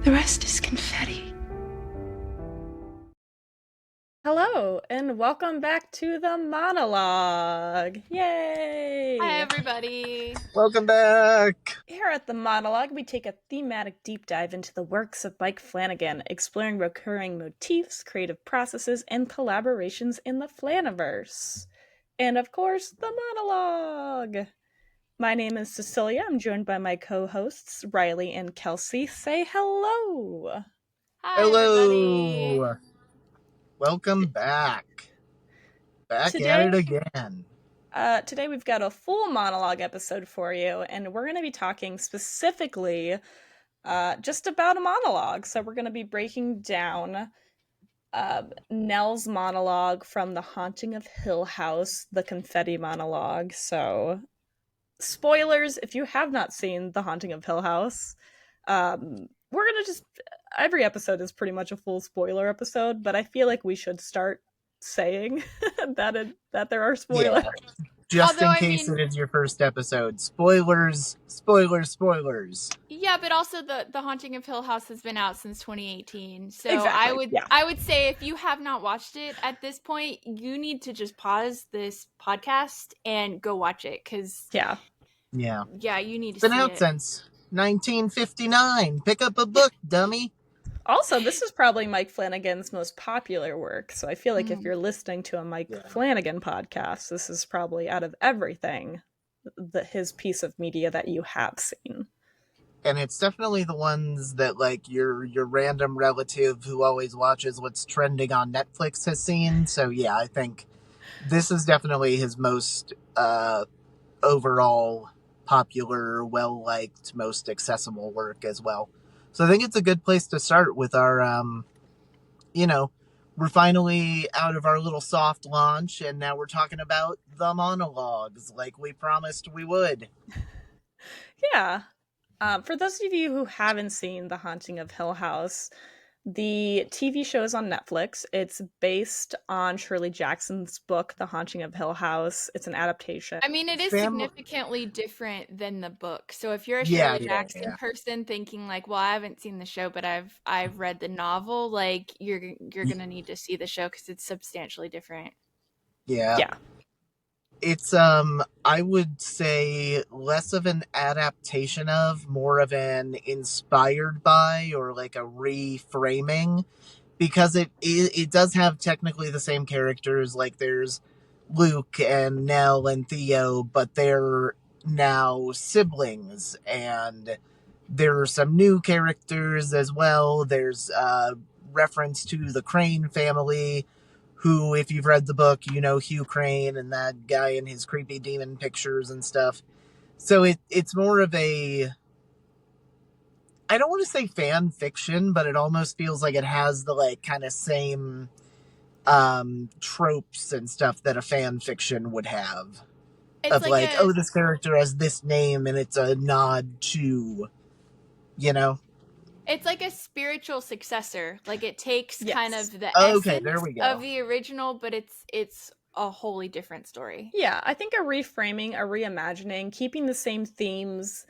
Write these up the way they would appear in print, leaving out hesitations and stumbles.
The rest is confetti. Hello, and welcome back to the monologue. Yay! Hi, everybody. Welcome back. Here at the monologue, we take a thematic deep dive into the works of Mike Flanagan, exploring recurring motifs, creative processes, and collaborations in the Flaniverse. And of course, the monologue. My name is Cecilia. I'm joined by my co-hosts, Riley and Kelsey. Say hello. Hi, everybody. Hello. Welcome back. Back at Today, it again. Today we've got a full monologue episode for you, and we're going to be talking specifically just about a monologue. So we're going to be breaking down Nell's monologue from The Haunting of Hill House, the Confetti monologue. So, spoilers if you have not seen The Haunting of Hill House. We're going to just... Every episode is pretty much a full spoiler episode, but I feel like we should start saying that there are spoilers. Yeah. Just Although, in case it is your first episode. Spoilers, spoilers, spoilers. Yeah, but also the Haunting of Hill House has been out since 2018. So Exactly, I would say if you have not watched it at this point, you need to just pause this podcast and go watch it, because Yeah, you need to It's been see out it. since 1959. Pick up a book, dummy. also, this is probably Mike Flanagan's most popular work, so I feel like if you're listening to a Mike Flanagan podcast, this is probably out of everything his piece of media that you have seen. And it's definitely the ones that, like, your random relative who always watches what's trending on Netflix has seen. So, yeah, I think this is definitely his most overall popular, well-liked, most accessible work as well. So I think it's a good place to start with our, we're finally out of our little soft launch, and now we're talking about the monologues, like we promised we would. Yeah. For those of you who haven't seen The Haunting of Hill House, the TV show is on Netflix. It's based on Shirley Jackson's book, The Haunting of Hill House. It's an adaptation. I mean, it is Family- significantly different than the book. So if you're a Yeah, Shirley Jackson person thinking like, well, I haven't seen the show, but I've read the novel, like you're gonna need to see the show because it's substantially different. Yeah. It's I would say less of an adaptation of, more of an inspired by, or like a reframing, because it does have technically the same characters. Like there's Luke and Nell and Theo, but they're now siblings, and there are some new characters as well. There's reference to the Crane family, who, if you've read the book, you know Hugh Crane and that guy in his creepy demon pictures and stuff. So it's more of a, I don't want to say fan fiction, but it almost feels like it has the like kind of same tropes and stuff that a fan fiction would have. It's of like, oh, this character has this name and it's a nod to, you know? It's like a spiritual successor. Like it takes kind of the Okay, essence there we go. of the original, but it's a wholly different story. Yeah, I think a reframing, a reimagining, keeping the same themes,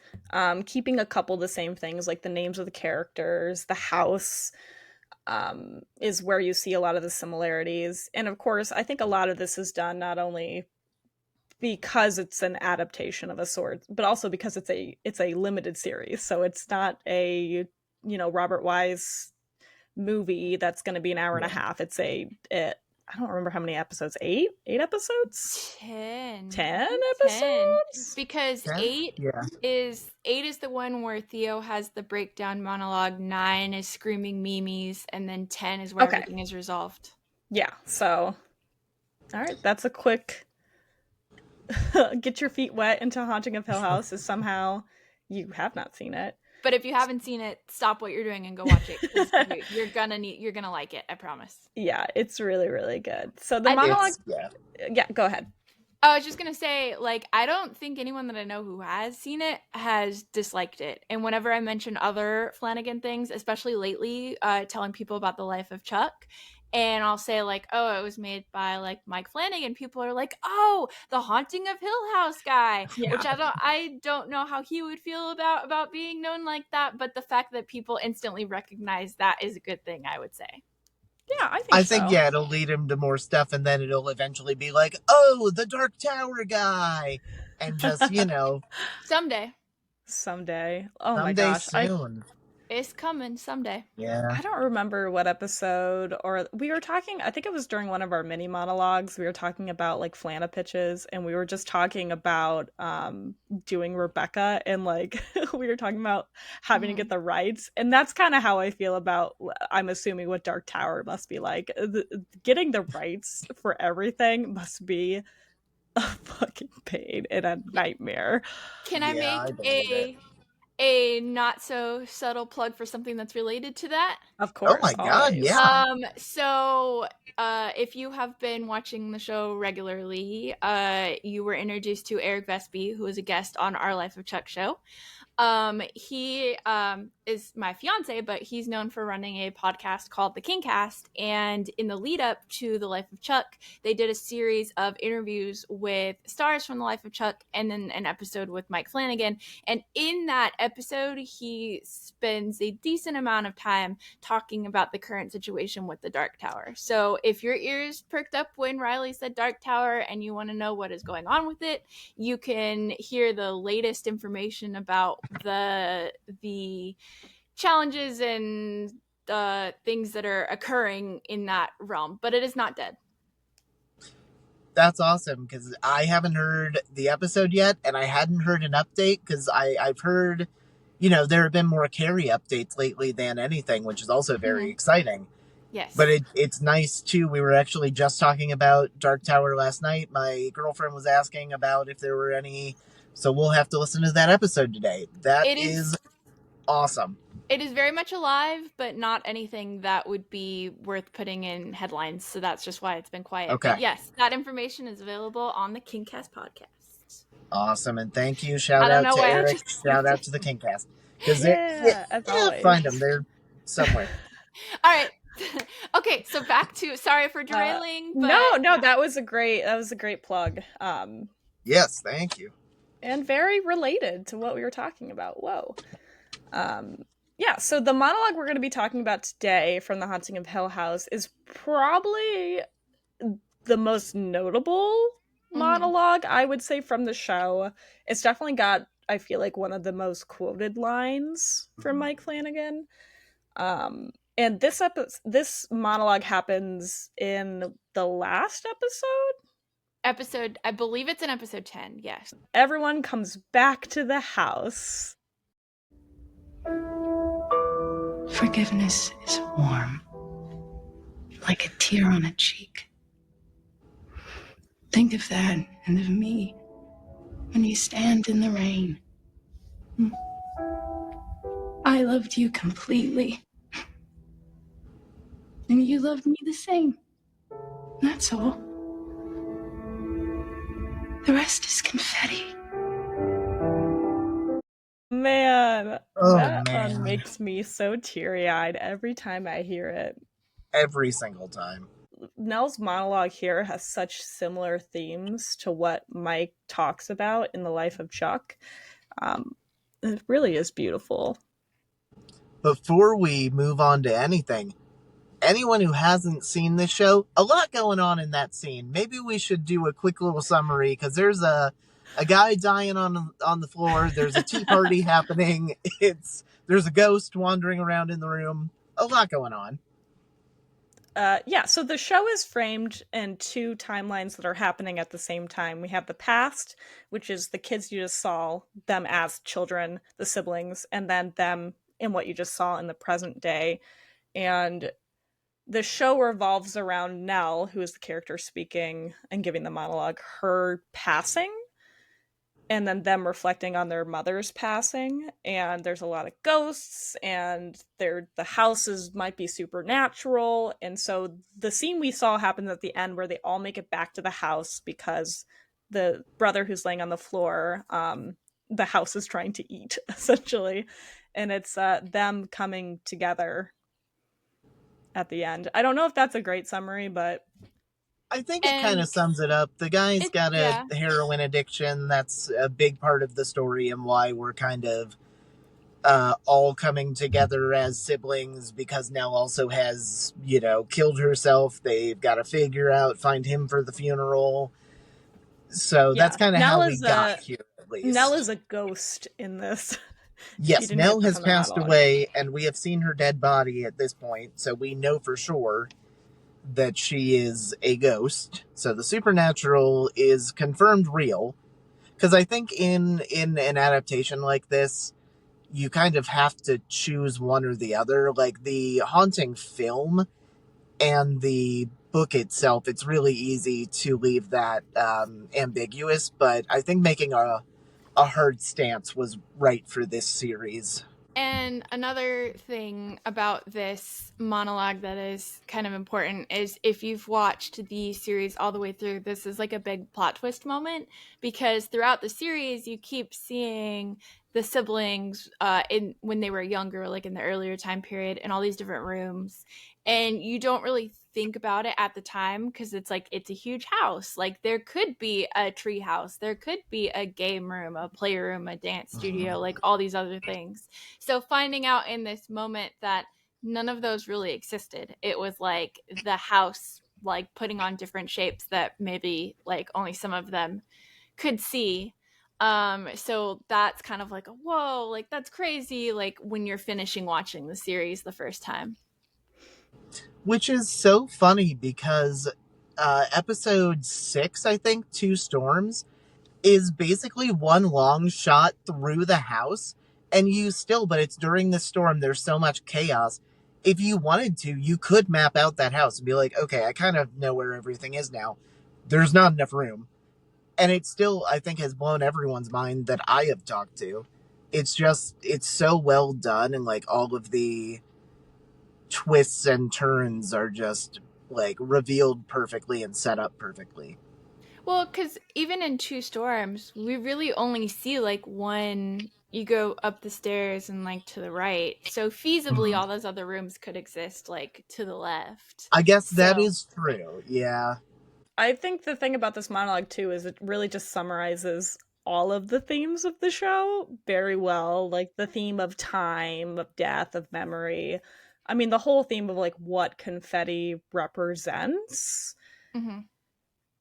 keeping a couple of the same things, like the names of the characters, the house, is where you see a lot of the similarities. And of course, I think a lot of this is done not only because it's an adaptation of a sort, but also because it's a limited series. So it's not a, Robert Wise movie that's going to be an hour and a half. I don't remember how many episodes. 8 episodes? 10 episodes? Because 10? 8 Yeah. is the one where Theo has the breakdown monologue, 9 is screaming memes, and then 10 is where everything is resolved. Yeah, so all right, that's a quick get your feet wet into Haunting of Hill House if somehow you have not seen it. But if you haven't seen it, stop what you're doing and go watch it, because you're gonna like it, I promise. Yeah, it's really, really good. So the monologue, yeah, go ahead. I was just gonna say, like, I don't think anyone that I know who has seen it has disliked it. And whenever I mention other Flanagan things, especially lately, telling people about the life of Chuck, and I'll say like, oh, it was made by like Mike Flanagan, people are like, oh, the Haunting of Hill House guy, Yeah. which I don't know how he would feel about being known like that, but the fact that people instantly recognize that is a good thing, I would say. Yeah, I think I think, so. yeah, it'll lead him to more stuff, and then it'll eventually be like, oh, the Dark Tower guy. And just, Someday. Someday. Oh my someday gosh. soon. It's coming someday. Yeah. I don't remember what episode, or we were talking, I think it was during one of our mini monologues, we were talking about like Flana pitches, and we were just talking about doing Rebecca, and like we were talking about having to get the rights, and that's kind of how I feel about, I'm assuming, what Dark Tower must be like. Getting the rights for everything must be a fucking pain and a nightmare. Can I Yeah, make I believe it. a not so subtle plug for something that's related to that? Of Oh my course, god, always. yeah. So if you have been watching the show regularly, you were introduced to Eric Vespi, who was a guest on our Life of Chuck show. He is my fiance, but he's known for running a podcast called The Kingcast. And in the lead up to The Life of Chuck, they did a series of interviews with stars from The Life of Chuck, and then an episode with Mike Flanagan. And in that episode, he spends a decent amount of time talking about the current situation with the Dark Tower. So if your ears perked up when Riley said Dark Tower and you want to know what is going on with it, you can hear the latest information about the challenges and things that are occurring in that realm. But it is not dead. That's awesome, because I haven't heard the episode yet, and I hadn't heard an update, because I've heard, there have been more Carrie updates lately than anything, which is also very exciting. Yes. But it's nice, too. We were actually just talking about Dark Tower last night. My girlfriend was asking about if there were any, so we'll have to listen to that episode today. That is awesome. It is very much alive, but not anything that would be worth putting in headlines. So that's just why it's been quiet. Okay. But yes, that information is available on the Kingcast podcast. Awesome. And thank you. Shout out to Eric. Shout out to the Kingcast. Because as always. find them. They're somewhere. All right. Okay, so back to, sorry for derailing. But no, that was a great plug. Yes, thank you. And very related to what we were talking about. Whoa. Yeah, so the monologue we're going to be talking about today from The Haunting of Hill House is probably the most notable monologue, I would say, from the show. It's definitely got, I feel like, one of the most quoted lines from Mike Flanagan. And this monologue happens in the last episode. I believe it's in episode 10, yes. Everyone comes back to the house. Forgiveness is warm, like a tear on a cheek. Think of that and of me when you stand in the rain. I loved you completely. And you loved me the same. That's all. The rest is confetti. Man, that one makes me so teary-eyed every time I hear it. Every single time. Nell's monologue here has such similar themes to what Mike talks about in The Life of Chuck. It really is beautiful. Before we move on to anything, anyone who hasn't seen this show, a lot going on in that scene. Maybe we should do a quick little summary, because there's a guy dying on the floor. There's a tea party happening. There's a ghost wandering around in the room. A lot going on. So the show is framed in two timelines that are happening at the same time. We have the past, which is the kids you just saw, them as children, the siblings, and then them in what you just saw in the present day. And the show revolves around Nell, who is the character speaking and giving the monologue, her passing, and then them reflecting on their mother's passing. And there's a lot of ghosts, and the houses might be supernatural. And so the scene we saw happens at the end, where they all make it back to the house because the brother who's laying on the floor, the house is trying to eat, essentially. And it's them coming together. at the end. I don't know if that's a great summary, but I think it kind And of sums it up. The guy's it, got a yeah. heroin addiction. That's a big part of the story and why we're kind of all coming together as siblings, because Nell also has, killed herself. They've got to find him for the funeral. So that's yeah, kind of how we got here, at Nell least. is a ghost in this. She Yes, didn't get Nell this has in the passed monologue. away, and we have seen her dead body at this point, so we know for sure that she is a ghost. So the supernatural is confirmed real. Because I think in an adaptation like this, you kind of have to choose one or the other. Like the Haunting film and the book itself, it's really easy to leave that ambiguous. But I think making a hard stance was right for this series. And another thing about this monologue that is kind of important is if you've watched the series all the way through, this is like a big plot twist moment, because throughout the series you keep seeing the siblings in when they were younger, like in the earlier time period, in all these different rooms, and you don't really think about it at the time because it's like it's a huge house. Like there could be a tree house, there could be a game room, a playroom, a dance studio, like all these other things. So finding out in this moment that none of those really existed. It was like the house like putting on different shapes that maybe like only some of them could see. So that's kind of like a whoa, like that's crazy, like when you're finishing watching the series the first time. Which is so funny because episode 6, I think, Two Storms, is basically one long shot through the house, and but it's during the storm, there's so much chaos. If you wanted to, you could map out that house and be like, okay, I kind of know where everything is now. There's not enough room. And it still, I think, has blown everyone's mind that I have talked to. It's so well done, and like all of the twists and turns are just like revealed perfectly and set up perfectly. Well, because even in Two Storms, we really only see like one. You go up the stairs and like to the right. So feasibly, Mhm. all those other rooms could exist like to the left. I guess that So, is true. Yeah. I think the thing about this monologue too is it really just summarizes all of the themes of the show very well, like the theme of time, of death, of memory. I mean, the whole theme of like what confetti represents, mhm.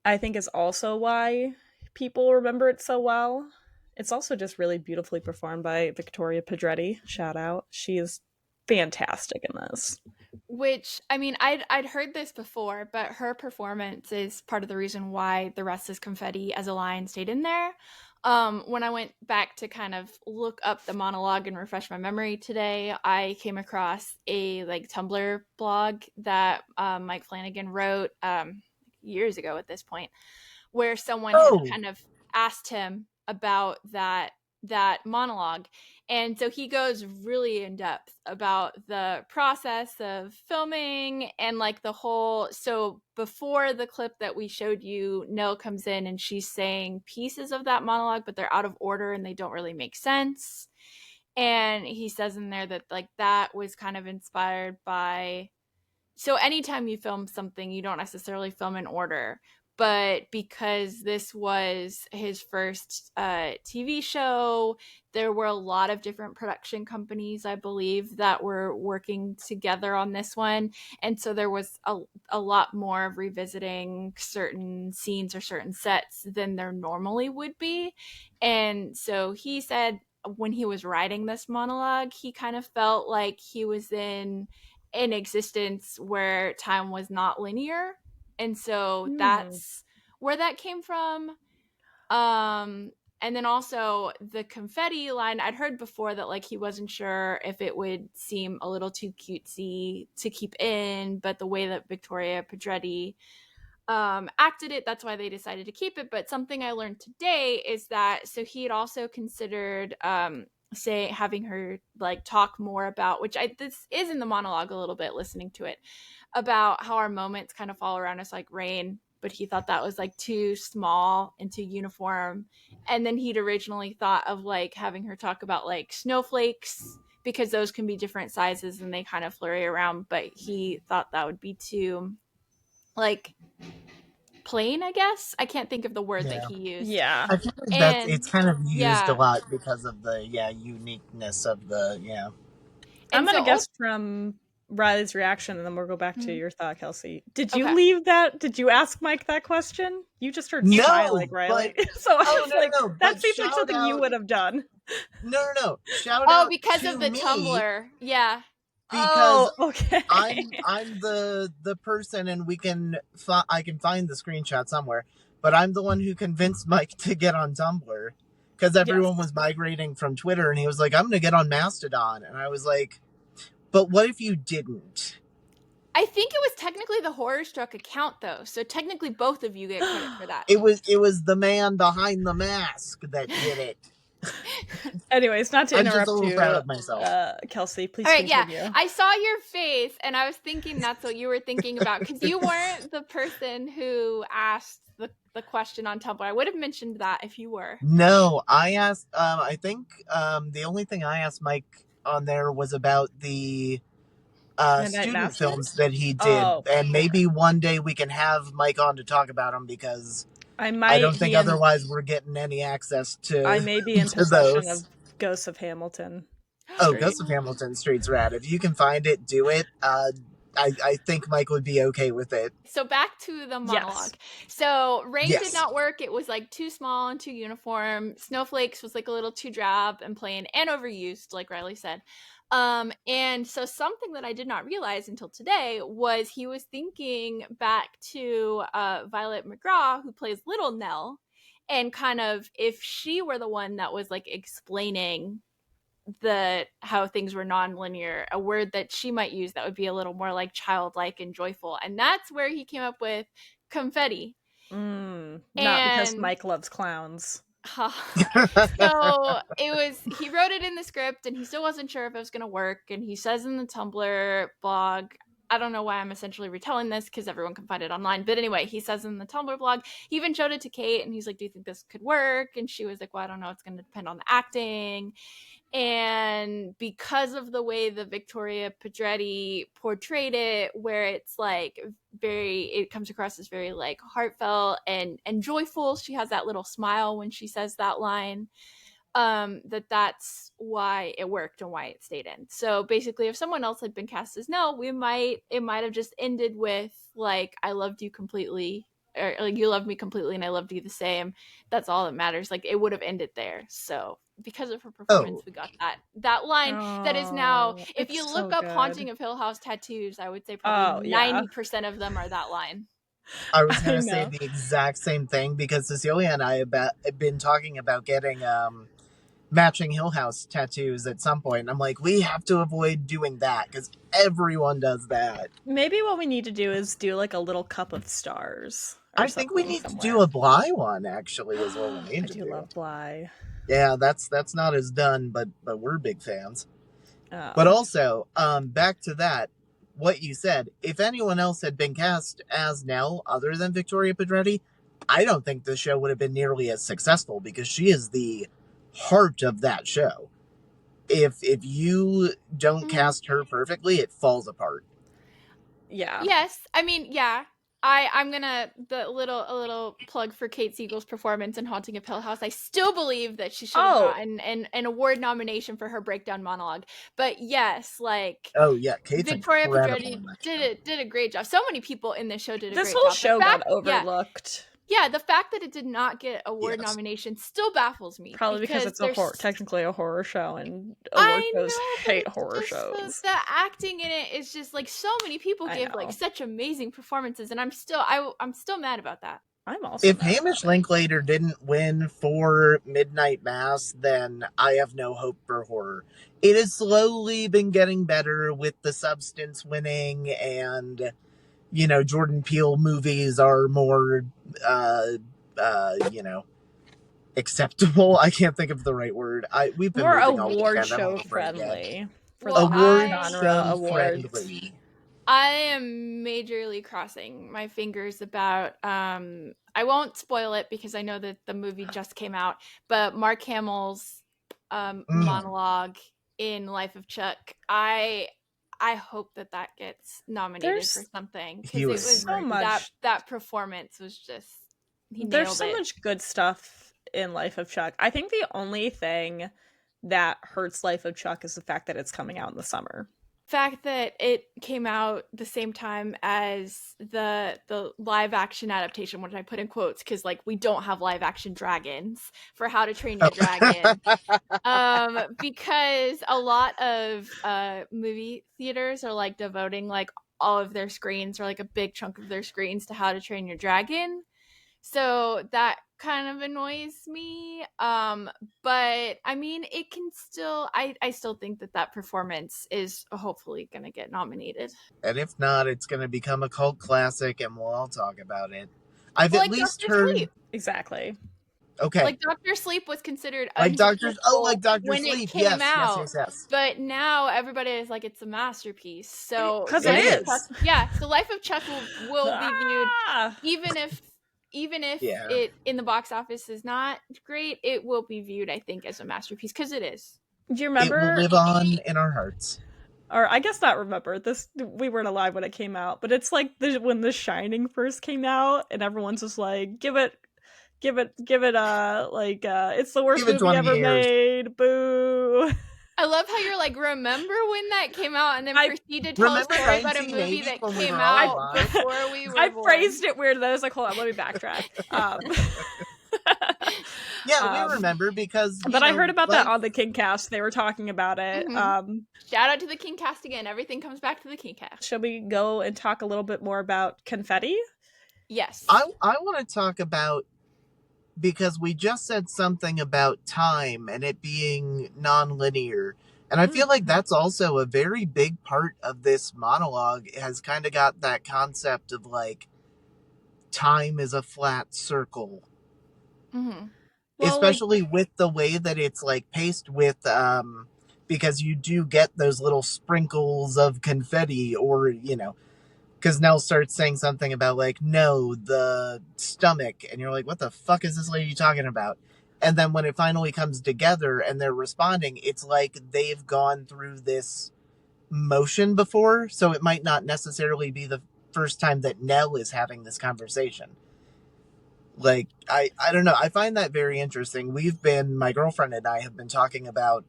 I think is also why people remember it so well. It's also just really beautifully performed by Victoria Pedretti. Shout out. She is fantastic in this. Which I mean, I'd heard this before, but her performance is part of the reason why the rest is confetti as a line stayed in there. When I went back to kind of look up the monologue and refresh my memory today, I came across a like Tumblr blog that Mike Flanagan wrote years ago at this point, where someone had Oh, kind of asked him about that monologue, and so he goes really in depth about the process of filming and like the whole. So before the clip that we showed you, Nell comes in and she's saying pieces of that monologue, but they're out of order and they don't really make sense. And he says in there that like that was kind of inspired by, so anytime you film something, you don't necessarily film in order. But because this was his first TV show, there were a lot of different production companies, I believe, that were working together on this one. And so there was a lot more of revisiting certain scenes or certain sets than there normally would be. And so he said when he was writing this monologue, he kind of felt like he was in an existence where time was not linear, and so Hmm. that's where that came from. And then also the confetti line, I'd heard before that like he wasn't sure if it would seem a little too cutesy to keep in, but the way that Victoria Pedretti acted it, that's why they decided to keep it. But something I learned today is that so he had also considered say having her like talk more about, which I this is in the monologue a little bit listening to it, about how our moments kind of fall around us like rain, but he thought that was like too small and too uniform. And then he'd originally thought of like having her talk about like snowflakes because those can be different sizes and they kind of flurry around, but he thought that would be too like plain, I guess. I can't think of the word that he used. Yeah. I feel like that's And it's kind of used a yeah. lot because of the uniqueness of the I'm And gonna so guess from Riley's reaction, and then we'll go back to your thought, Kelsey. Did you Okay. leave that? Did you ask Mike that question? You just heard No, smiling, Riley. but So I oh was like, no, that but seems like shout something you out would have done. no, shout Oh, out because of to the me Tumblr. Yeah. because Oh, okay. I'm the person, and I can find the screenshot somewhere, but I'm the one who convinced Mike to get on Tumblr because everyone was migrating from Twitter, and he was like, I'm gonna get on Mastodon, and I was like, but what if you didn't? I think it was technically the Horror Struck account though, so technically both of you get credit for that. It was the man behind the mask that did it. Anyways, not to I'm just a interrupt little you, proud of myself. Kelsey, please All right, continue. yeah. I saw your face and I was thinking that's what you were thinking about because you weren't the person who asked the question on Tumblr. I would have mentioned that if you were. No, I asked. I think the only thing I asked Mike on there was about the Midnight student Masters? films that he did, Oh, and maybe one day we can have Mike on to talk about them because I I don't think otherwise we're getting any access to. I may be in to possession those. of Ghosts of Hamilton. Oh, Street. Ghost of Hamilton Street's rad. If you can find it, do it. I think Mike would be okay with it. So back to the monologue. Yes. So Rain Yes. did not work. It was like too small and too uniform. Snowflakes was like a little too drab and plain and overused, like Riley said. And so something that I did not realize until today was he was thinking back to Violet McGraw, who plays Little Nell, and kind of if she were the one that was like explaining how things were nonlinear, a word that she might use that would be a little more like childlike and joyful, and that's where he came up with confetti. Not because Mike loves clowns. So he wrote it in the script and he still wasn't sure if it was going to work, and he says in the Tumblr blog, I don't know why I'm essentially retelling this because everyone can find it online, but anyway, he says in the Tumblr blog, he even showed it to Kate and he's like, do you think this could work? And she was like, well, I don't know, it's going to depend on the acting. And because of the way the Victoria Pedretti portrayed it, where it's like it comes across as very like heartfelt and joyful. She has that little smile when she says that line. That's why it worked and why it stayed in. So basically, if someone else had been cast as Nell, it might have just ended with like, I loved you completely, or like, you loved me completely and I loved you the same. That's all that matters. Like, it would have ended there. So because of her performance, we got that line that is now, if you look up Haunting of Hill House tattoos, I would say probably 90% of them are that line. I was going to say the exact same thing because Cecilia and I have been talking about getting matching Hill House tattoos at some point. I'm like, we have to avoid doing that because everyone does that. Maybe what we need to do is do like a little cup of stars. I think we need to do a Bly one, actually, is what we need to do. I do love Bly. Yeah, that's not as done, but we're big fans. Oh. But also, back to that, what you said, if anyone else had been cast as Nell other than Victoria Pedretti, I don't think the show would have been nearly as successful because she is the heart of that show. If you don't cast her perfectly, it falls apart. Yeah. Yes. I mean, yeah. I'm gonna a little plug for Kate Siegel's performance in Haunting of Hill House. I still believe that she should have gotten an award nomination for her breakdown monologue. But yes, like Kate's Victoria Pedretti did a great job. So many people in this show did a great job. This whole show got overlooked. Yeah, the fact that it did not get award nomination still baffles me. Probably because it's technically a horror show, and award shows hate horror shows. The acting in it is just like so many people give like such amazing performances, and I'm still mad about that. I'm also. If Hamish Linklater didn't win for Midnight Mass, then I have no hope for horror. It has slowly been getting better with The Substance winning, and Jordan Peele movies are more, acceptable. I can't think of the right word. We've been more moving award show friendly. Award show friendly. I am majorly crossing my fingers about, I won't spoil it because I know that the movie just came out, but Mark Hamill's monologue in Life of Chuck. I hope that gets nominated for something, because He it was was so much. that performance was just, he There's nailed so it. much good stuff in Life of Chuck. I think the only thing that hurts Life of Chuck is the fact that it's coming out in the summer. Fact that it came out the same time as the live action adaptation, which I put in quotes because, like, we don't have live action dragons for How to Train Your Dragon. Because a lot of movie theaters are like devoting like all of their screens, or like a big chunk of their screens, to How to Train Your Dragon. So that kind of annoys me. But I mean, it can still, I still think that performance is hopefully going to get nominated. And if not, it's going to become a cult classic and we'll all talk about it. I've Well, at like least Dr. heard. Sleep. Exactly. Okay. Like Dr. Sleep was considered like Dr. when Sleep. it came Yes, out. yes, yes, yes. But now everybody is like, it's a masterpiece. So 'Cause it is. Chuck, yeah, so Life of Chuck will be viewed, Ah! even if Yeah. it in the box office is not great, it will be viewed, I think, as a masterpiece, because it is. Do you It will remember? live on in our hearts. Or I guess not remember this. We weren't alive when it came out, but it's like when The Shining first came out, and everyone's just like, give it. It's the worst Give it movie 20 ever years. made. Boo. I love how you're like, remember when that came out, and then I proceed to tell a remember story about a movie 1980 that when we came were all out alive? before we were I born. phrased it weird. I was like, hold on, let me backtrack. Yeah, we remember because. But I heard about that on the KingCast. They were talking about it. Mm-hmm. Shout out to the KingCast again. Everything comes back to the KingCast. Shall we go and talk a little bit more about Confetti? Yes. I want to talk about, because we just said something about time and it being non-linear. And I feel like that's also a very big part of this monologue. It has kind of got that concept of like time is a flat circle. Mm-hmm. Well, especially with the way that it's like paced with because you do get those little sprinkles of confetti, or because Nell starts saying something about like, no, the stomach, and you're like, what the fuck is this lady talking about? And then when it finally comes together and they're responding, it's like they've gone through this motion before, so it might not necessarily be the first time that Nell is having this conversation. Like, I don't know. I find that very interesting. My girlfriend and I have been talking about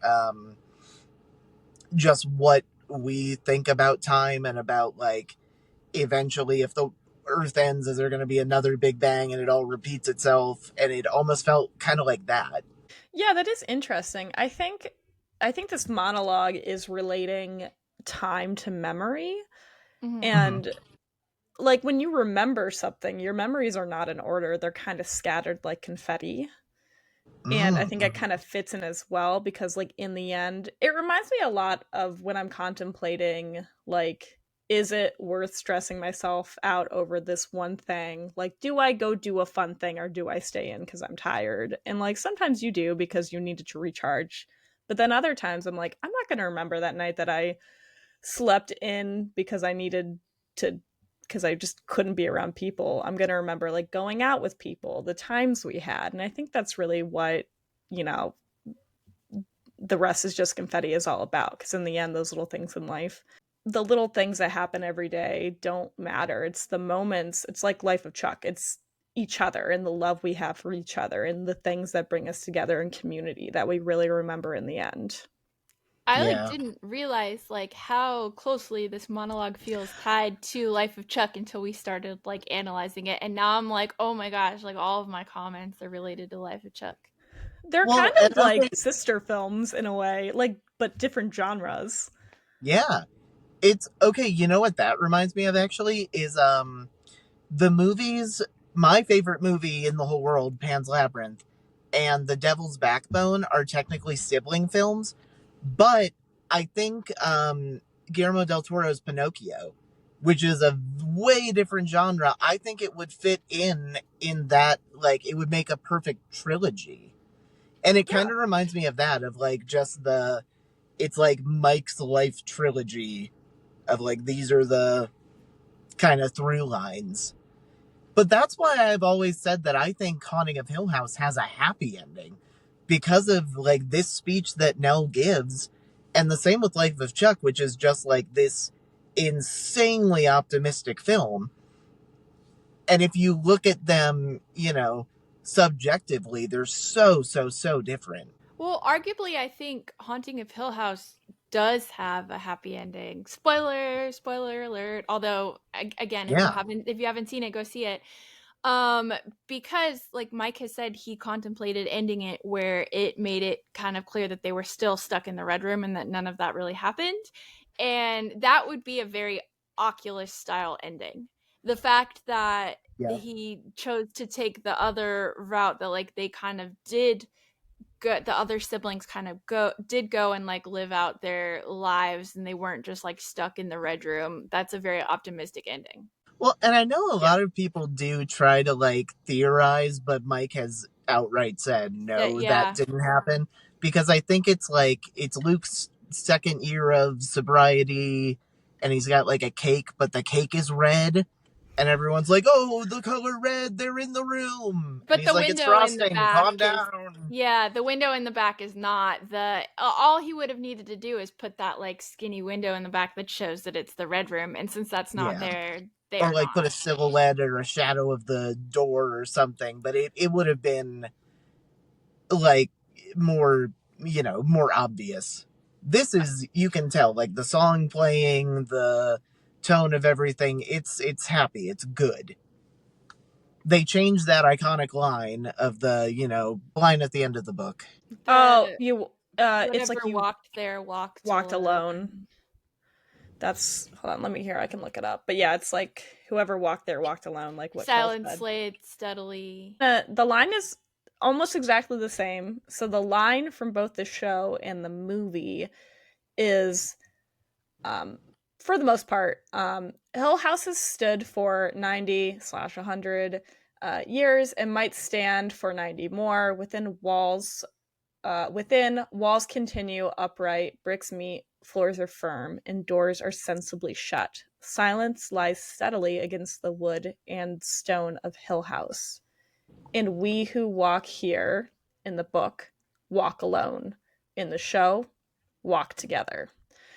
just what we think about time, and about like, eventually if the earth ends, is there going to be another big bang and it all repeats itself? And it almost felt kind of like that. Yeah, that is interesting. I think this monologue is relating time to memory. Mm-hmm. And like when you remember something, your memories are not in order. They're kind of scattered like confetti. And I think it kind of fits in as well, because like in the end, it reminds me a lot of when I'm contemplating, like, is it worth stressing myself out over this one thing? Like, do I go do a fun thing, or do I stay in because I'm tired? And like sometimes you do because you needed to recharge. But then other times I'm like, I'm not going to remember that night that I slept in because I needed to, because I just couldn't be around people. I'm going to remember like going out with people, the times we had. And I think that's really what, the rest is just confetti is all about. Because in the end, those little things in life, the little things that happen every day don't matter. It's the moments. It's like Life of Chuck. It's each other and the love we have for each other and the things that bring us together in community that we really remember in the end. I didn't realize like how closely this monologue feels tied to Life of Chuck until we started like analyzing it, and now I'm like, oh my gosh, like all of my comments are related to Life of Chuck. They're kind of like sister films in a way, like, but different genres. Yeah. It's okay. You know what that reminds me of actually is the movies. My favorite movie in the whole world, Pan's Labyrinth, and The Devil's Backbone are technically sibling films, but I think Guillermo del Toro's Pinocchio, which is a way different genre, I think it would fit in that, like, it would make a perfect trilogy. And it kind of reminds me of that, of like just it's like Mike's life trilogy of like, these are the kind of through lines. But that's why I've always said that I think Haunting of Hill House has a happy ending, because of like this speech that Nell gives, And the same with Life of Chuck, which is just like this insanely optimistic film. And if you look at them, subjectively, they're so different. Well, arguably, I think Haunting of Hill House does have a happy ending. Spoiler alert. Although, again, if you Yeah. haven't seen it, go see it. Because like Mike has said, he contemplated ending it where it made it kind of clear that they were still stuck in the Red Room and that none of that really happened. And that would be a very Oculus style ending. The fact that Yeah. he chose to take the other route, that like they kind of did go, the other siblings kind of go and like live out their lives, and they weren't just like stuck in the Red Room. That's a very optimistic ending. Well, and I know a Yeah. lot of people do try to like theorize, but Mike has outright said That, no, that yeah. didn't happen, because I think it's Luke's second year of sobriety, and he's got like a cake, but the cake is red, and everyone's like, "Oh, the color red, they're in the room," and But he's the like, "It's window in the frosting, calm back is, down." yeah, the window in the back is not the, all he would have needed to do is put that like skinny window in the back that shows that it's the Red Room. And since that's not Yeah. there, they Or are like put a not. silhouette or a shadow of the door or something, but it would have been like more more obvious. This is, you can tell, like the song playing, the tone of everything, it's happy, it's good. They changed that iconic line of the line at the end of the book. Oh, The it's whatever like you walked there walked walked alone. alone. That's, hold on, let me hear. I can look it up. But yeah, it's like whoever walked there walked alone, like what Kel Silent said. Slade steadily. The line is almost exactly the same. So the line from both the show and the movie is, for the most part, Hill House has stood for 90/100 years and might stand for 90 more. Within, walls continue upright, bricks meet, floors are firm, and doors are sensibly shut. Silence lies steadily against the wood and stone of Hill House. And we who walk here in the book walk alone. In the show, walk together.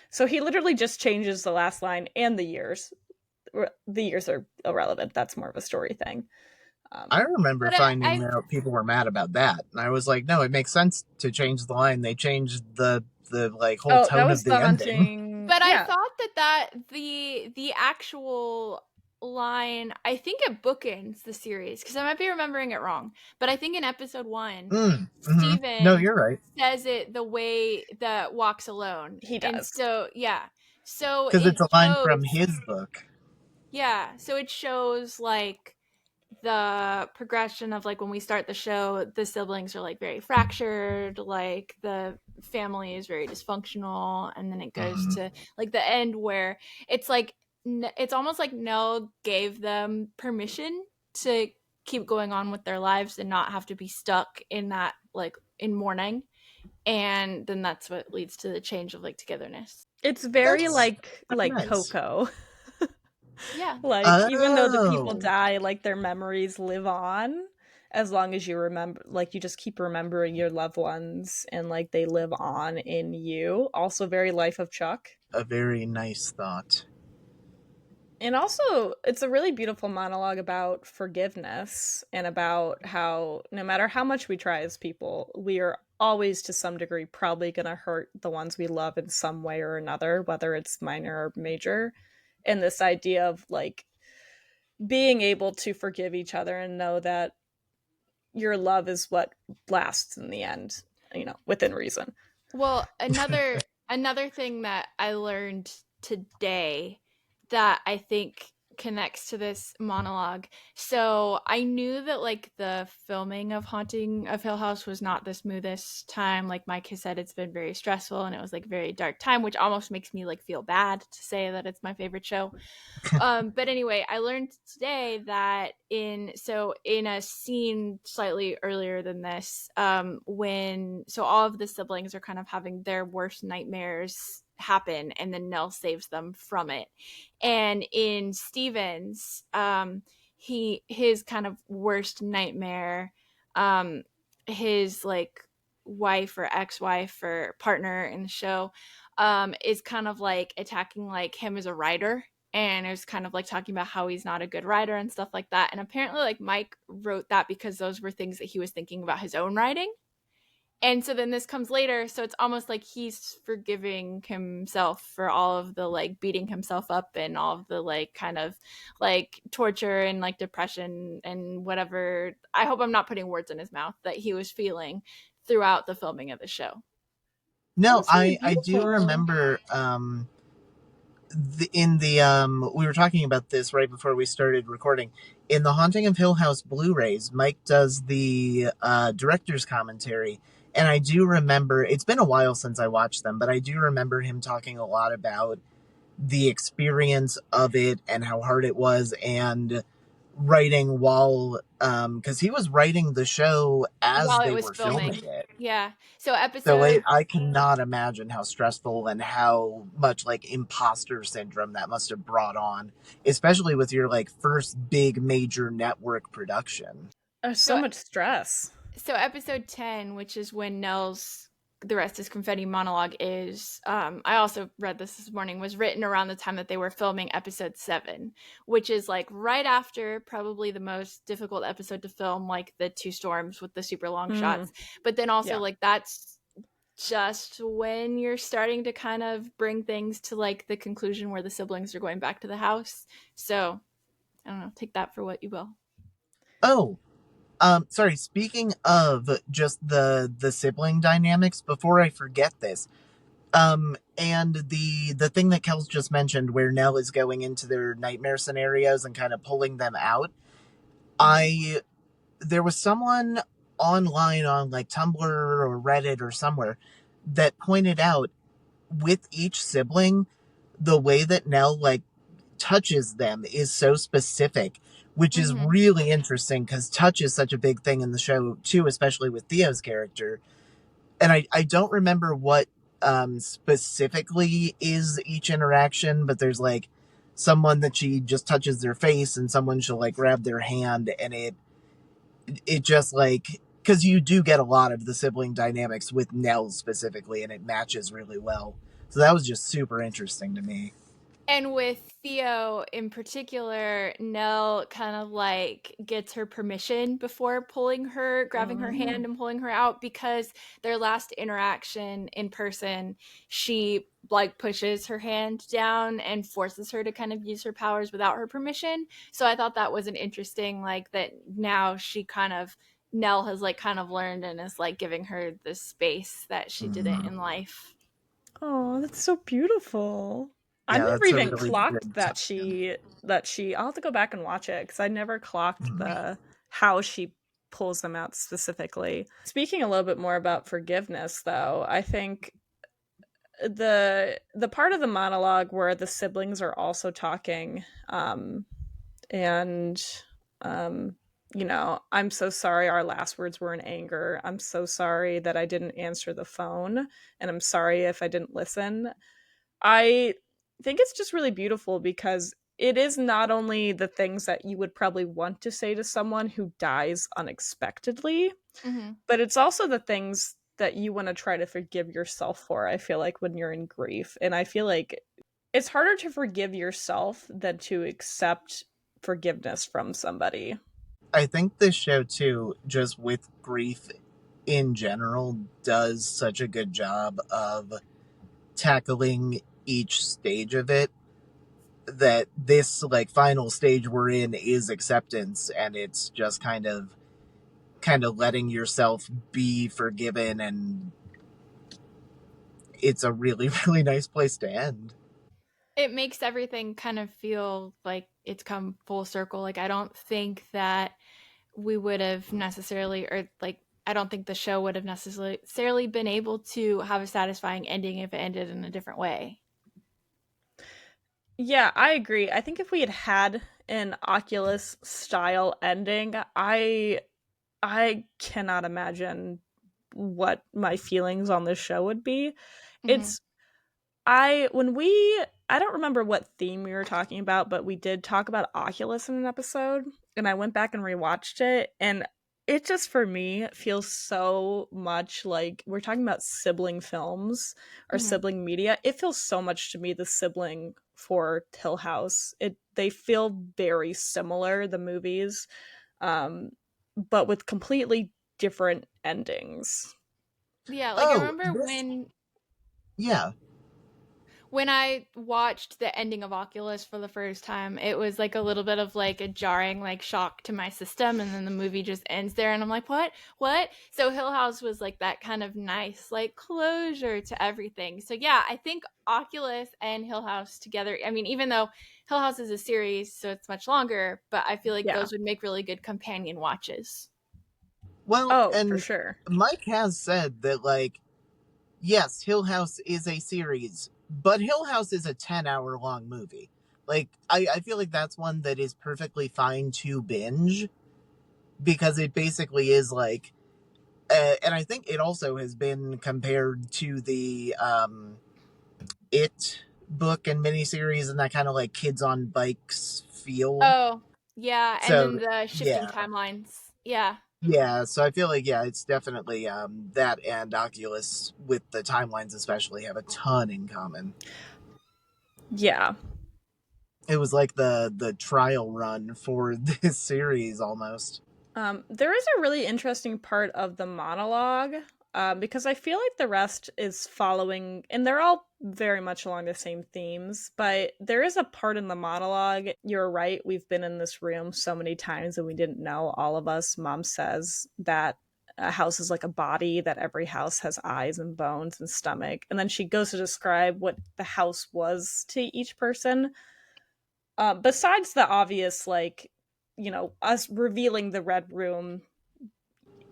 So he literally just changes the last line and the years. The years are irrelevant. That's more of a story thing. I remember But finding I out people were mad about that, and I was like, no, it makes sense to change the line. They changed the like whole Oh, that tone of was the the ending. hunting. But I Yeah, thought that the actual line, I think it bookends the series because I might be remembering it wrong. But I think in episode 1, No, Steven you're right, says it the way that Walks Alone. he And does. so, yeah. So because it it's a line shows, from his book. yeah. So it shows like the progression of like when we start the show, the siblings are like very fractured, like the family is very dysfunctional, and then it goes Mhm. to like the end where it's like it's almost like Nell gave them permission to keep going on with their lives and not have to be stuck in that like in mourning, and then that's what leads to the change of like togetherness. It's very That's like nice. Coco. Yeah. Like even though the people Oh, die, like their memories live on as long as you remember, like you just keep remembering your loved ones and like they live on in you. Also very Life of Chuck. a very nice thought. And also, it's a really beautiful monologue about forgiveness and about how no matter how much we try as people, we are always to some degree probably going to hurt the ones we love in some way or another, whether it's minor or major. And this idea of like being able to forgive each other and know that your love is what lasts in the end, within reason. Well, another thing that I learned today that I think connects to this monologue. So I knew that like the filming of Haunting of Hill House was not the smoothest time. Like Mike has said, it's been very stressful and it was like very dark time, which almost makes me like feel bad to say that it's my favorite show. But anyway, I learned today that in a scene slightly earlier than this, when so all of the siblings are kind of having their worst nightmares happen, and then Nell saves them from it. And in Steven's, his kind of worst nightmare, his like wife or ex-wife or partner in the show is kind of like attacking like him as a writer, and is kind of like talking about how he's not a good writer and stuff like that. And apparently like Mike wrote that because those were things that he was thinking about his own writing. And so then this comes later, so it's almost like he's forgiving himself for all of the like beating himself up and all of the like kind of like torture and like depression and whatever. I hope I'm not putting words in his mouth that he was feeling throughout the filming of the show. No, That's really I do beautiful. remember we were talking about this right before we started recording. In the Haunting of Hill House Blu-rays, Mike does the director's commentary, and I do remember, it's been a while since I watched them, but I do remember him talking a lot about the experience of it and how hard it was, and writing while because he was writing the show as While it they was were filming filming. it. Yeah. So So episode I cannot imagine how stressful and how much like imposter syndrome that must have brought on, especially with your like first big major network production. There's so so much stress. so episode 10, which is when Nell's The Rest is Confetti monologue is, I also read this morning, was written around the time that they were filming episode 7, which is like right after probably the most difficult episode to film, like the two storms with the super long shots. But then also Yeah. like that's just when you're starting to kind of bring things to like the conclusion where the siblings are going back to the house. So I don't know, take that for what you will. Oh, sorry, speaking of just the sibling dynamics, before I forget this, and the thing that Kel's just mentioned where Nell is going into their nightmare scenarios and kind of pulling them out, there was someone online on like Tumblr or Reddit or somewhere that pointed out with each sibling, the way that Nell like touches them is so specific, which is Mm-hmm. really interesting because touch is such a big thing in the show too, especially with Theo's character. And I don't remember what specifically is each interaction, but there's like someone that she just touches their face and someone she'll like grab their hand, and it just like, because you do get a lot of the sibling dynamics with Nell specifically, and it matches really well. So that was just super interesting to me. And with Theo in particular, Nell kind of like gets her permission before grabbing her hand and pulling her out, because their last interaction in person, she like pushes her hand down and forces her to kind of use her powers without her permission. So I thought that was an interesting, like, that now Nell has like kind of learned and is like giving her the space that she didn't in life. Oh, that's so beautiful. I Yeah, never that's a even really clocked good that tie-in. I'll have to go back and watch it because I never clocked the how she pulls them out specifically. Speaking a little bit more about forgiveness though, I think the part of the monologue where the siblings are also talking, and um I'm so sorry our last words were in anger. I'm so sorry that I didn't answer the phone, and I'm sorry if I didn't listen. I think it's just really beautiful because it is not only the things that you would probably want to say to someone who dies unexpectedly, Mm-hmm. but it's also the things that you want to try to forgive yourself for, I feel like, when you're in grief. And I feel like it's harder to forgive yourself than to accept forgiveness from somebody. I think this show too, just with grief in general, does such a good job of tackling each stage of it, that this like final stage we're in is acceptance, and it's just kind of letting yourself be forgiven, and it's a really really nice place to end. It makes everything kind of feel like it's come full circle. Like, I don't think that we would have necessarily, or like, I don't think the show would have necessarily been able to have a satisfying ending if it ended in a different way. Yeah, I agree. I think if we had had an Oculus style ending, I cannot imagine what my feelings on this show would be. Mm-hmm. It's I don't remember what theme we were talking about, but we did talk about Oculus in an episode, and I went back and rewatched it, and it just for me feels so much like we're talking about sibling films or Mhm. sibling media. It feels so much to me the sibling for Hill House. They feel very similar, the movies, um, but with completely different endings. Yeah, like I Oh, remember this, yeah. when I watched the ending of Oculus for the first time, it was like a little bit of like a jarring like shock to my system, and then the movie just ends there and I'm like, what? So Hill House was like that kind of nice like closure to everything. So yeah, I think Oculus and Hill House together, I mean, even though Hill House is a series so it's much longer, but I feel like Yeah. those would make really good companion watches. Well, Oh, for and sure. Mike has said that, like, yes, Hill House is a series, but Hill House is a 10-hour long movie. Like, I feel like that's one that is perfectly fine to binge because it basically is like, and I think it also has been compared to the It book and miniseries and that kind of like kids on bikes feel. Oh, yeah, and So, then the shifting yeah. timelines. Yeah. Yeah, so I feel like, yeah, it's definitely that and Oculus with the timelines especially have a ton in common. Yeah. It was like the trial run for this series almost. There is a really interesting part of the monologue, because I feel like the rest is following, and they're all very much along the same themes. But there is a part in the monologue. You're right. We've been in this room so many times and we didn't know. All of us. Mom says that a house is like a body. That every house has eyes and bones and stomach. And then she goes to describe what the house was to each person. Besides the obvious, like, us revealing the red room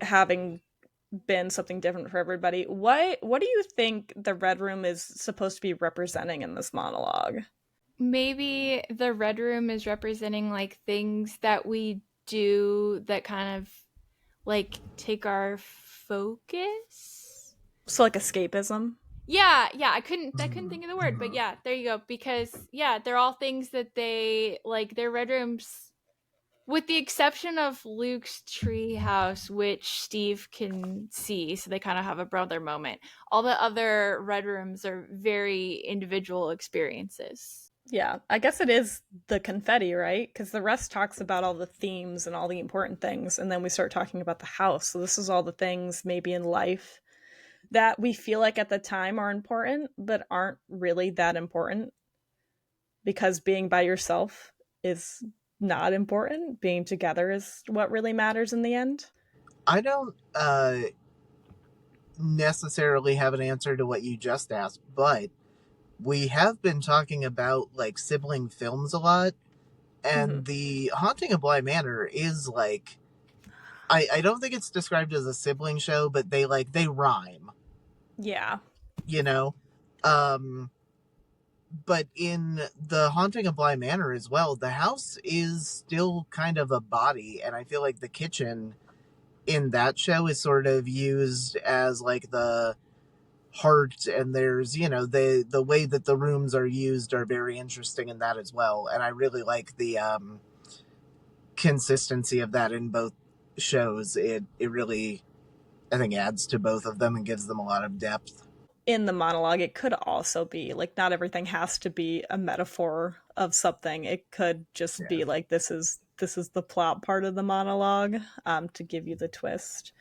having been something different for everybody, what do you think the red room is supposed to be representing in this monologue? Maybe the red room is representing like things that we do that kind of like take our focus. So like escapism. Yeah, I couldn't think of the word, but Mhm. yeah, there you go. Because yeah, they're all things that they like their red rooms with the exception of Luke's treehouse, which Steve can see, so they kind of have a brother moment. All the other red rooms are very individual experiences. Yeah, I guess it is the confetti, right? Because the rest talks about all the themes and all the important things, and then we start talking about the house. So this is all the things maybe in life that we feel like at the time are important, but aren't really that important, because being by yourself is not important. Being together is what really matters in the end. I don't necessarily have an answer to what you just asked, but we have been talking about like sibling films a lot, Mm-hmm. and The Haunting of Bly Manor is like, I don't think it's described as a sibling show, but they rhyme, Yeah. you know? Um but in The Haunting of Bly Manor as well, the house is still kind of a body, and I feel like the kitchen in that show is sort of used as like the heart, and there's, the way that the rooms are used are very interesting in that as well, and I really like the consistency of that in both shows. It really, I think, adds to both of them and gives them a lot of depth. In the monologue, it could also be like not everything has to be a metaphor of something. It could just Yeah. be like this is the plot part of the monologue, to give you the twist.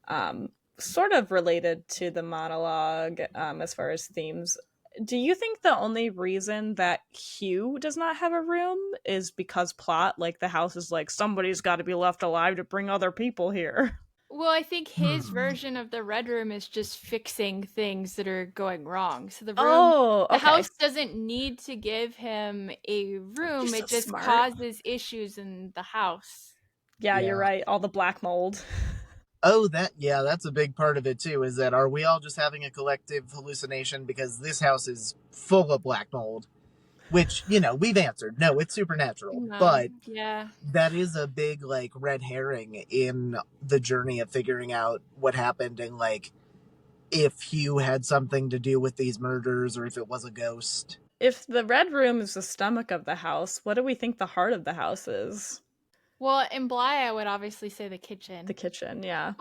Um, Sort of related to the monologue, as far as themes. Do you think the only reason that Hugh does not have a room is because plot? Like the house is like somebody's got to be left alive to bring other people here. Well, I think his Hmm. version of the red room is just fixing things that are going wrong. So Oh, the okay. house doesn't need to give him a You're room, so it just smart. causes issues in the house. Yeah, you're Yeah. right. All the black mold. Oh, yeah, that's a big part of it too. Is that, are we all just having a collective hallucination because this house is full of black mold? Which, we've answered. No, it's supernatural. No, But yeah. that is a big like red herring in the journey of figuring out what happened, and like if Hugh had something to do with these murders or if it was a ghost. If the red room is the stomach of the house, what do we think the heart of the house is? Well, in Bly, I would obviously say the kitchen. The kitchen, yeah.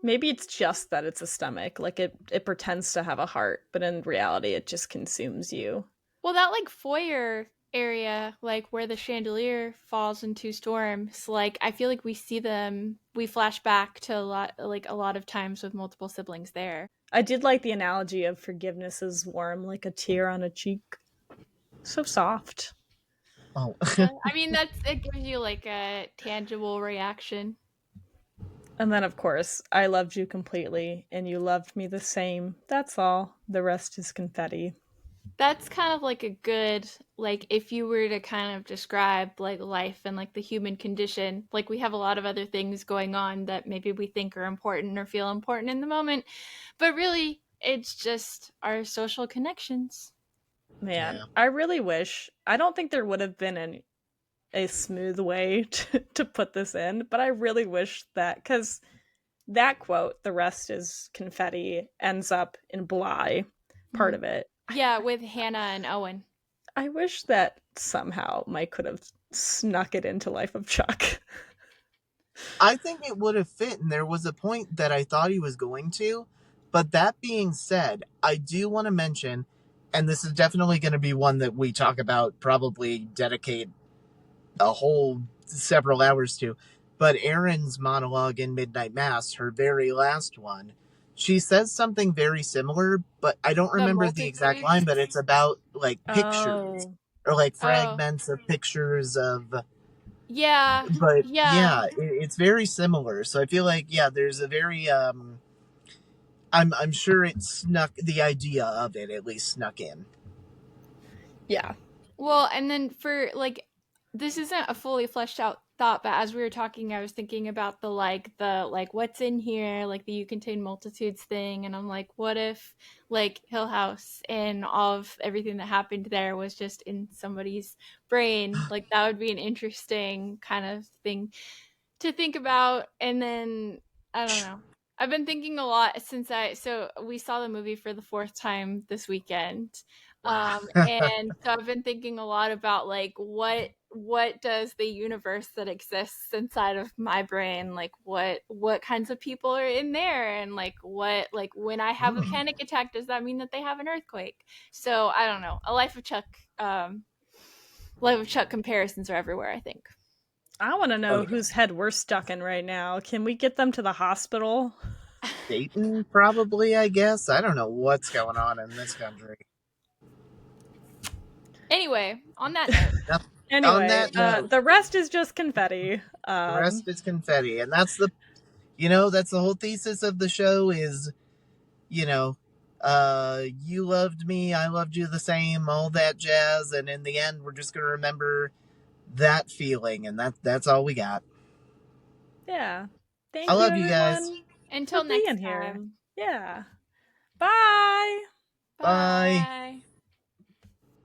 Maybe it's just that it's a stomach. Like it pretends to have a heart, but in reality, it just consumes you. Well, that like foyer area, like where the chandelier falls into storms, like I feel like we see them. We flash back to a lot of times with multiple siblings there. I did like the analogy of forgiveness is warm, like a tear on a cheek. So soft. Oh, I mean, it gives you like a tangible reaction. And then, of course, I loved you completely, and you loved me the same. That's all. The rest is confetti. That's kind of like a good, like, if you were to kind of describe like life and like the human condition, like we have a lot of other things going on that maybe we think are important or feel important in the moment, but really it's just our social connections. Man, yeah. I really wish. I don't think there would have been a smooth way to put this in, but I really wish that, because that quote, the rest is confetti, ends up in Bly, part of it. Yeah, with Hannah and Owen. I wish that somehow Mike could have snuck it into Life of Chuck. I think it would have fit, and there was a point that I thought he was going to. But that being said, I do want to mention, and this is definitely going to be one that we talk about, probably dedicate a whole several hours to. But Erin's monologue in Midnight Mass, her very last one, she says something very similar, but I don't The remember the exact line, multitudes. but it's about like pictures Oh, or like Oh, fragments of pictures of, yeah, but yeah. yeah, it's very similar. So I feel like, yeah, there's a very I'm sure it snuck, the idea of it at least snuck in. yeah. Well, and then for like, this isn't a fully fleshed out thought, but as we were talking, I was thinking about the what's in here, like the you contain multitudes thing, and I'm like, what if like Hill House and all of everything that happened there was just in somebody's brain? Like that would be an interesting kind of thing to think about. And then I don't know. I've been thinking a lot so we saw the movie for the fourth time this weekend. Wow. And so I've been thinking a lot about like what does the universe that exists inside of my brain, like what kinds of people are in there, and like when I have a panic attack, does that mean that they have an earthquake? So I don't know. A life of Chuck comparisons are everywhere, I think. I want to Oh know yeah. whose head we're stuck in right now. Can we get them to the hospital? Dayton, probably, I guess. I don't know what's going on in this country. Anyway, on that note. Yep. On Anyway, that note, the rest is just confetti. the rest is confetti. And that's that's the whole thesis of the show is, you know, you loved me, I loved you the same, all that jazz. And in the end, we're just going to remember that feeling. And that's all we got. Yeah. I Thank you, love you guys. everyone, Until for next being here. time. Yeah. Bye. Bye. Bye.